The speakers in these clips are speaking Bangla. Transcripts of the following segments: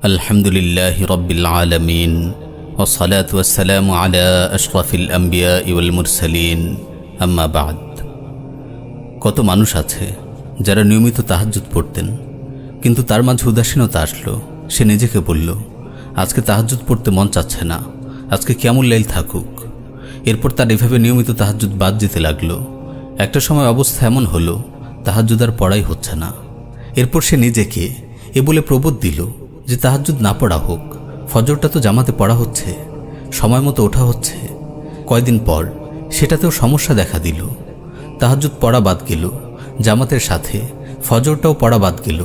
আলহামদুলিল্লাহি রাব্বিল আলামিন ওয়াসসালাতু ওয়াসসালামু আলা আশরাফিল আম্বিয়াই ওয়াল মুরসালিন আম্মা বা'দ। কত মানুষ আছে যারা নিয়মিত তাহাজ্জুদ পড়তেন, কিন্তু তার মাঝে উদাসীনতা আসলো। সে নিজেকে বলল, আজকে তাহাজ্জুদ পড়তে মন চাচ্ছে না, আজকে কিয়ামুল লাইল থাকুক। এরপর তার এভাবে নিয়মিত তাহাজ্জুদ বাদ যেতে লাগলো। একটা সময় অবস্থা এমন হলো, তাহাজ্জুদ আর পড়াই হচ্ছে না। এরপর সে নিজেকে এ বলে প্রবোধ দিল যে তাহাজ্জুদ না পড়া হোক, ফজরটা তো জামাতে পড়া হচ্ছে, সময় মতো ওঠা হচ্ছে। কয়দিন পর সেটাতেও সমস্যা দেখা দিল। তাহাজ্জুদ পড়া বাদ গেল, জামাতের সাথে ফজরটাও পড়া বাদ গেল।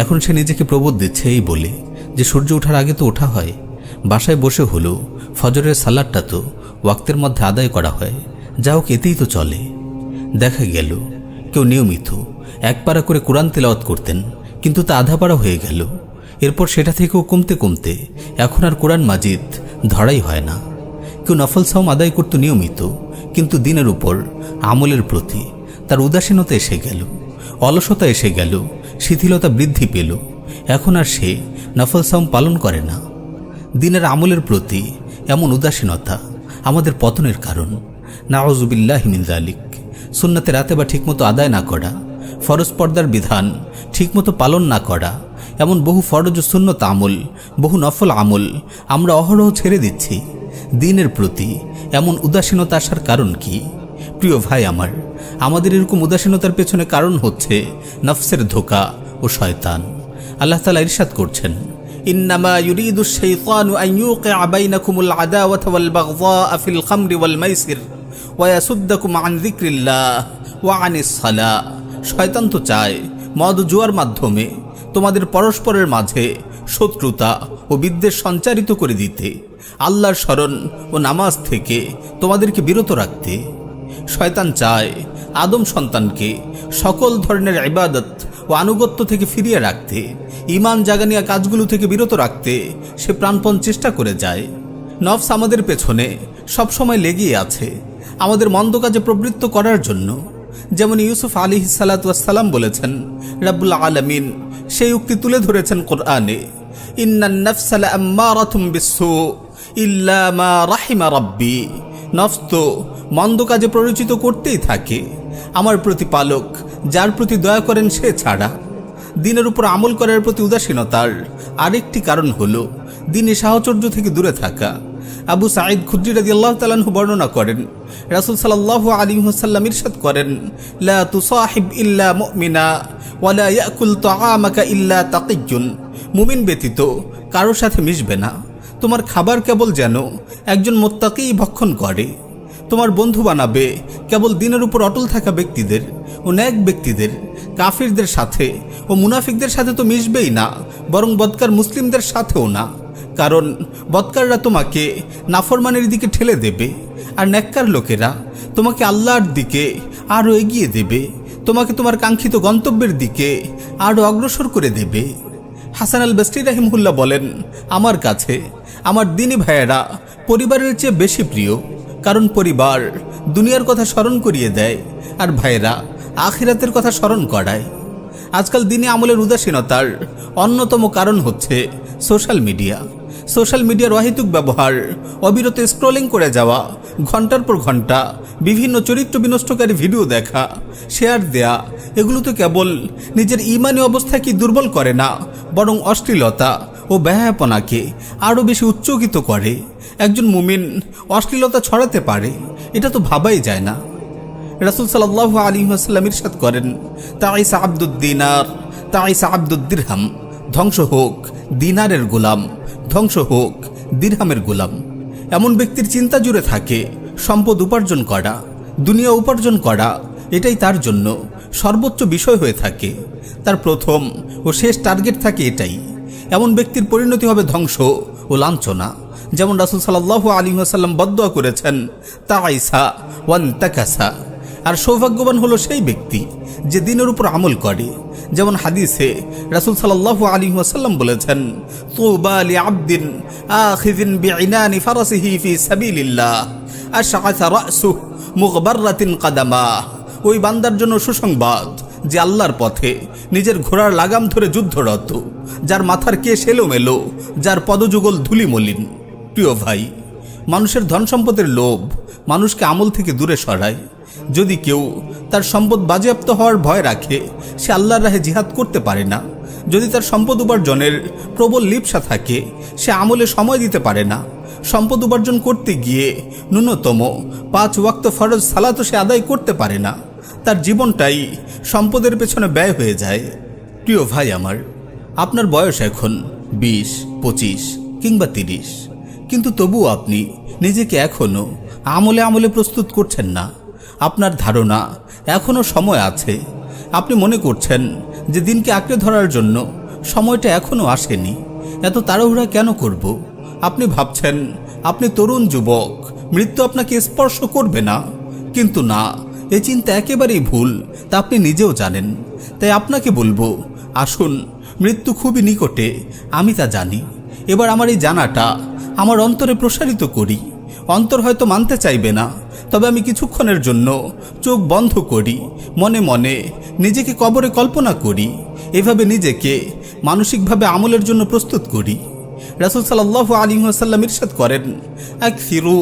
এখন সে নিজেকে প্রবোধ দিচ্ছে এই বলে যে সূর্য ওঠার আগে তো ওঠা হয়, বাসায় বসে হলেও ফজরের সালাদটা তো ওয়াক্তের মধ্যে আদায় করা হয়, যা হোক এতেই তো চলে। দেখা গেল কেউ নিয়মিত এক পারা করে কোরআন তেলাওয়াত করতেন, কিন্তু তা আধা পারা হয়ে গেল। এরপর সেটা থেকেও কমতে কমতে এখন আর কোরআন মাজিদ ধরাই হয় না। কেউ নফল সাওম আদায় করত নিয়মিত, কিন্তু দিনের উপর আমলের প্রতি তার উদাসীনতা এসে গেল, অলসতা এসে গেল, শিথিলতা বৃদ্ধি পেল। এখন আর সে নফল সাওম পালন করে না। দিনের আমলের প্রতি এমন উদাসীনতা আমাদের পতনের কারণ। নাউযুবিল্লাহি মিন যালিক। সুন্নাতে রাতে বা ঠিকমতো আদায় না করা, ফরজ পর্দার বিধান ঠিকমতো পালন না করা, এমন বহু ফরজ ও সুন্নত আমল, বহু নফল আমল আমরা অহরহ ছেড়ে দিচ্ছি। দিনের প্রতি এমন উদাসীনতা আসার কারণ কি? প্রিয় ভাই আমার, আমাদের এরকম উদাসীনতার পেছনে কারণ হচ্ছে নফসের ধোঁকা ও শয়তান। আল্লাহ তাআলা ইরশাদ করছেন, ইন্নামা ইউরিদুশ শাইতানু আন ইউকিআ বাইনাকুমুল আদাওয়াতা ওয়াল বাগযাআ ফিল খামরি ওয়াল মাইসির ওয়া ইয়াসুদ্দাকুম আন যিকরিল্লাহ ওয়া আনিস সালাহ। শয়তান তো চায় মদ জুয়ার মাধ্যমে তোমাদের পরস্পরের মাঝে শত্রুতা ও বিদ্বেষ সঞ্চারিত করে দিতে, আল্লাহর স্মরণ ও নামাজ থেকে তোমাদেরকে বিরত রাখতে। শয়তান চায় আদম সন্তানকে সকল ধরনের ইবাদত ও আনুগত্য থেকে ফিরিয়ে রাখতে, ঈমান জাগানিয়া কাজগুলো থেকে বিরত রাখতে সে প্রাণপণ চেষ্টা করে যায়। নফস আমাদের পেছনে সবসময় লেগেই আছে আমাদের মন্দ কাজে প্রবৃত্ত করার জন্য। যেমন ইউসুফ আলাইহিস সালাতু ওয়াস সালাম বলেছেন, রাব্বুল আলামিন সেই উক্তি তুলে ধরেছেন কোরআনে, ইন্নান নাফসা লাআম্মারাতুম বিসসু ইল্লা মা রাহিমা রাব্বি। নফস তো মন্দ কাজে প্ররোচিত করতেই থাকে, আমার প্রতিপালক যার প্রতি দয়া করেন সে ছাড়া। দিনের উপর আমল করার প্রতি উদাসীনতার আরেকটি কারণ হলো দিনে সাহচর্য থেকে দূরে থাকা। আবু সাঈদ খুদরি রাদিয়াল্লাহু তাআলা আনহু বর্ণনা করেন, রাসূল সাল্লাল্লাহু আলাইহি ওয়াসাল্লাম ইরশাদ করেন, লা তুসাহিব ইল্লা মুমিনা ওয়া লা ইয়াকুল তাআমাকা ইল্লা তাকিয়্যুন। মুমিন ব্যতীত কারোর সাথে মিশবে না, তোমার খাবার কেবল যেন একজন মুত্তাকী ভক্ষণ করে। তোমার বন্ধু বানাবে কেবল দিনের উপর অটল থাকা ব্যক্তিদের ও নেক ব্যক্তিদের। কাফিরদের সাথে ও মুনাফিকদের সাথে তো মিশবেই না, বরং বদকার মুসলিমদের সাথেও না, কারণ বদকাররা তোমাকে নাফরমানের দিকে ঠেলে দেবে, আর নেককার লোকেরা তোমাকে আল্লাহর দিকে আরও এগিয়ে দেবে, তোমাকে তোমার কাঙ্ক্ষিত গন্তব্যের দিকে আরও অগ্রসর করে দেবে। হাসান আল বসরি রাহিমাহুল্লাহ বলেন, আমার কাছে আমার দিনী ভাইয়েরা পরিবারের চেয়ে বেশি প্রিয়, কারণ পরিবার দুনিয়ার কথা স্মরণ করিয়ে দেয়, আর ভাইয়েরা আখিরাতের কথা স্মরণ করায়। আজকাল দিনে আমলের উদাসীনতার অন্যতম কারণ হচ্ছে সোশ্যাল মিডিয়া। সোশ্যাল মিডিয়ার অহেতুক ব্যবহার, অবিরত স্ক্রলিং করে যাওয়া, ঘন্টার পর ঘন্টা বিভিন্ন চরিত্র বিনষ্টকারী ভিডিও দেখা, শেয়ার দেয়া, এগুলো তো কেবল নিজের ঈমানি অবস্থাকে দুর্বল করে না, বরং অশ্লীলতা ও বেহায়াপনাকে আরও বেশি উচ্চকিত করে। একজন মুমিন অশ্লীলতা ছড়াতে পারে, এটা তো ভাবাই যায় না। রাসূল সাল্লাল্লাহু আলাইহি ওয়াসাল্লাম ইরশাদ করেন, তাইসা আব্দুদ দিনার তাইসা আব্দুদ দিরহাম। ধ্বংস হোক দিনারের গোলাম, ধ্বংস হোক দিরহামের গোলাম। এমন ব্যক্তির চিন্তা জুড়ে থাকে সম্পদ উপার্জন করা, দুনিয়া উপার্জন করা, এটাই তার জন্য সর্বোচ্চ বিষয় হয়ে থাকে। তার প্রথম ও শেষ টার্গেট থাকে এটাই। এমন ব্যক্তির পরিণতি হবে ধ্বংস ও লাঞ্ছনা। যেমন রাসূল সাল্লাল্লাহু আলাইহি ওয়াসাল্লাম বদদুয়া করেছেন, তাইসা ওয়ান্তাকাসা। আর সৌভাগ্যবান হলো সেই ব্যক্তি যে দিনের উপর আমল করে। যেমন হাদিসে রাসূল সাল্লাল্লাহু আলাইহি ওয়াসাল্লাম বলেছেন, তুবা লিআবদিন আখিযিন বিইনানি ফারাসিহি ফি সাবিলিল্লাহ আশআসা রাসুহু মুগবাররাতিন কাদামা। ওই বান্দার জন্য সুসংবাদ যে আল্লাহর পথে নিজের ঘোড়ার লাগাম ধরে যুদ্ধরত, যার মাথার কেশ এলোমেলো, যার পদযুগল ধুলিমলিন। প্রিয় ভাই, মানুষের ধন সম্পদের লোভ মানুষকে আমল থেকে দূরে সরায়। যদি কেউ তার সম্পদ বাজেয়াপ্ত হওয়ার ভয় রাখে, সে আল্লাহর রাহে জিহাদ করতে পারে না। যদি তার সম্পদ উপার্জনের প্রবল লিপ্সা থাকে, সে আমলে সময় দিতে পারে না। সম্পদ উপার্জন করতে গিয়ে ন্যূনতম 5 ওয়াক্ত ফরজ সালাতও সে আদায় করতে পারে না। তার জীবনটাই সম্পদের পেছনে ব্যয় হয়ে যায়। প্রিয় ভাই আমার, আপনার বয়স এখন 20, 25 কিংবা 30, কিন্তু তবুও আপনি নিজেকে এখনও আমলে প্রস্তুত করছেন না। আপনার ধারণা এখনও সময় আছে। আপনি মনে করছেন যে দিনকে আঁকড়ে ধরার জন্য সময়টা এখনও আসেনি। এত তাড়াহুড়া কেন করব? আপনি ভাবছেন আপনি তরুণ যুবক, মৃত্যু আপনাকে স্পর্শ করবে না। কিন্তু না, এই চিন্তা একেবারেই ভুল, তা আপনি নিজেও জানেন। তাই আপনাকে বলবো, আসুন, মৃত্যু খুবই নিকটে, আমি তা জানি। এবার আমার এই জানাটা আমার অন্তরে প্রসারিত করি। অন্তর হয়তো মানতে চাইবে না, তবে আমি কিছুক্ষণের জন্য চোখ বন্ধ করি, মনে মনে নিজেকে কবরে কল্পনা করি। এভাবে নিজেকে মানসিকভাবে আমলের জন্য প্রস্তুত করি। রাসূল সাল্লাল্লাহু আলাইহি ওয়াসাল্লাম ইরশাদ করেন, আকসিরু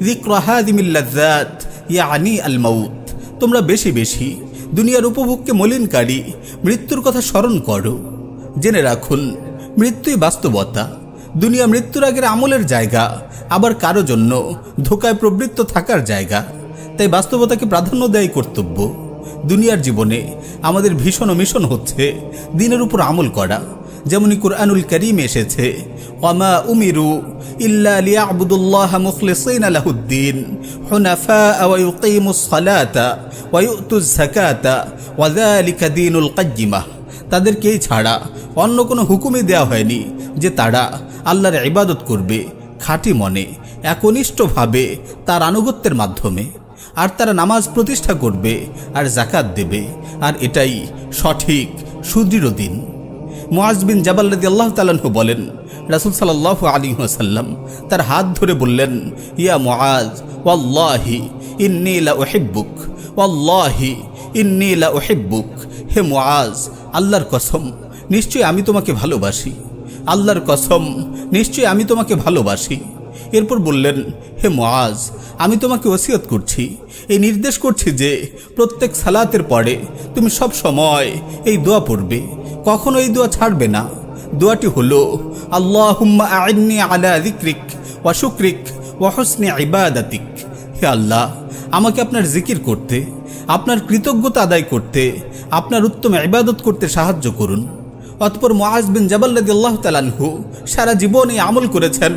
যিকরা হাযিমিল লাযযাত ইয়ানি আল মাউত। তোমরা বেশি বেশি দুনিয়ার উপভোগকে মলিনকারী মৃত্যুর কথা স্মরণ করো। জেনে রাখুন, মৃত্যুই বাস্তবতা। দুনিয়া মৃত্যুর আগের আমলের জায়গা, আবার কারো জন্য ধোকায় প্রবৃত্ত থাকার জায়গা। তাই বাস্তবতাকে প্রাধান্য দেয় কর্তব্য। দুনিয়ার জীবনে আমাদের ভীষণ মিশন হচ্ছে দিনের উপর আমল করা। যেমনি কুরআনুল কারীমে এসেছে, ওয়ামা উমিরু ইল্লা লিয়াবুদুল্লাহ মুখলিসিনা লাহুদ্দিন হুনাফা ওয়া ইউকিমুস সালাতা ওয়া ইউতুজ যাকাতা ওয়া যালিকা দীনুল কাইয়্যিমাহ। তাদেরকেই ছাড়া অন্য কোনো হুকুমই দেওয়া হয়নি যে তারা আল্লাহর ইবাদত করবে খাঁটি মনে, একনিষ্ঠভাবে তার আনুগত্যের মাধ্যমে। আর তারা নামাজ প্রতিষ্ঠা করবে আর যাকাত দেবে, আর এটাই সঠিক সুদৃঢ় দিন। মুআজ বিন জাবাল রাদিয়াল্লাহু তাআলা আনহু বলেন, রাসূল সাল্লাল্লাহু আলাইহি ওয়াসাল্লাম তার হাত ধরে বললেন, ইয়া মুআজ, ওয়াল্লাহি ইন্নী লা উহিব্বুক, ওয়াল্লাহি ইন্নী লা উহিব্বুক। হে মুআজ, আল্লাহর কসম, নিশ্চয়ই আমি তোমাকে ভালোবাসি। আল্লাহর কসম, নিশ্চয়ই আমি তোমাকে ভালোবাসি। এরপর বললেন, হে মুআজ, আমি তোমাকে ওসিয়ত করছি, এই নির্দেশ করছি যে প্রত্যেক সালাতের পরে তুমি সব সময় এই দোয়া পড়বে, কখনো এই দোয়া ছাড়বে না। দোয়াটি হলো, আল্লাহুম্মা আইন্নি আলা যিকরিক ওয়া শুকরিক ওয়া হুসনি ইবাদাতিক। হে আল্লাহ, আমাকে আপনার জিকির করতে, আপনার কৃতজ্ঞতা আদায় করতে, আপনার উত্তম ইবাদত করতে সাহায্য করুন। অতঃপর মুআজ বিন জাবাল রাদিয়াল্লাহু তাআলা আনহু সারা জীবন এই আমল করেছেন।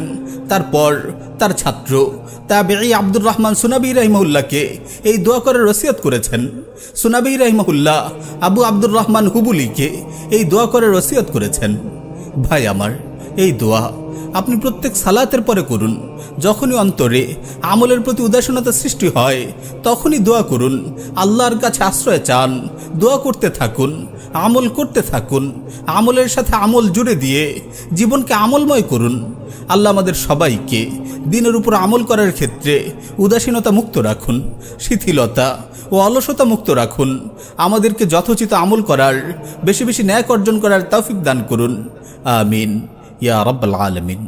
তারপর তার ছাত্র তাবেঈ আব্দুর রহমান সুনাবি রাহিমাহুল্লাহকে এই দোয়া করার ওসিয়ত করেছেন। সুনাবি রাহিমাহুল্লাহ আবু আব্দুর রহমান হুবুলিকে এই দোয়া করার ওসিয়ত করেছেন। ভাই আমার, এই দোয়া আপনি প্রত্যেক সালাতের পরে করুন। যখনই অন্তরে আমলের প্রতি উদাসীনতা সৃষ্টি হয়, তখনই দোয়া করুন, আল্লাহর কাছে আশ্রয় চান, দোয়া করতে থাকুন, আমল করতে থাকুন। আমলের সাথে আমল জুড়ে দিয়ে জীবনকে আমলময় করুন। আল্লাহ আমাদের সবাইকে দিনের উপর আমল করার ক্ষেত্রে উদাসীনতা মুক্ত রাখুন, শিথিলতা ও অলসতা মুক্ত রাখুন। আমাদেরকে যথোচিত আমল করার, বেশি বেশি ন্যায় অর্জন করার তৌফিক দান করুন। আমিন ইয়া রাব্বাল আলামিন।